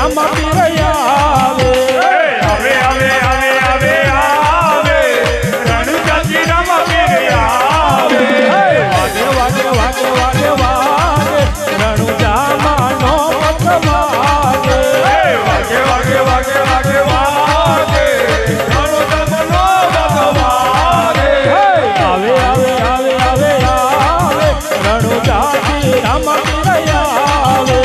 રામ પીર આવે આવે આવે આવે આવે આવે રણુજાજી રામ પીર આવે વાગે વાગે વાગે વાગે વાગે રણુજા માનો પગ વાગે વાગે વાગે વાગે વાગે વાગે રણુજા માનો પગ વાગે આવે આવે આવે આવે આવે રણુજાજી રામ પીર આવે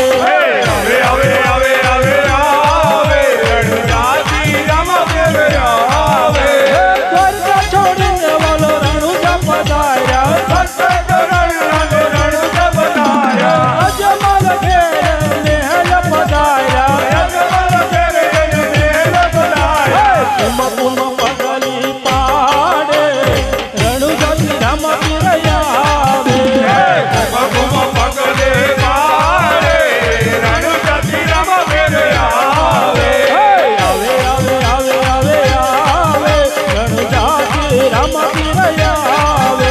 આવે આવે આવે આવે આવે રણુજાજી રામ પીર આવે દ્વારકા છોડીને બોલો રણુજા પધાર્યા રણુજા પધાર્યા અજમલ ઘેર મહેલ પધાર્યા કુમ કુમ પગલી પાડે રણુજાજી રામ પીર આવે આવે આવે આવે આવે આવે રણુજાજી રામ પીર આવે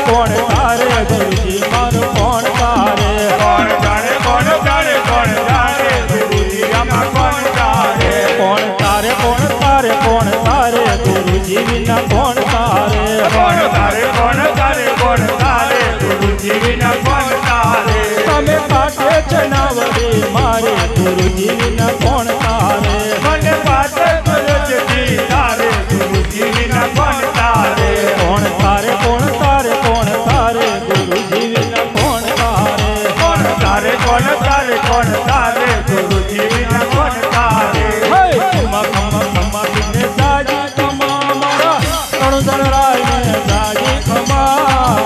કોણ તારે ગુરુજી મારું કોણ તારે કોણ જાણે કોણ જાણે કોણ જાણે ગુરુજી આમાં કોણ જાણે કોણ તારે કોણ તારે કોણ તારે ગુરુજી વિના કોણ તારે કોણ તારે કોણ તારે કોણ તારે ગુરુજી વિના કોણ તારે તમે કાઢે છે નાવડી મારે ગુરુજી વિના કોણ તારે મને પાસે ગુરુજી તારે ગુરુજી વિના કોણ તારે કોણ તારે કોણ તારે કોણ તારે ગુરુજી વિના કોણ તારે કોણ તારે કોણ તારે કોણ તારે ગુરુજી વિના કોણ તારે હે ખમા ખમા ખમા બિને સાજી ખમા મારા રણુજન રાય ને સાજી ખમા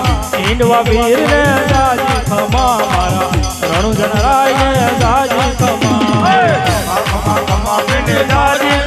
ઈંડવા વીર ને સાજી ખમા મારા રણુજન રાય ને સાજી ખમા ખમા ખમા ખમા બિને સાજી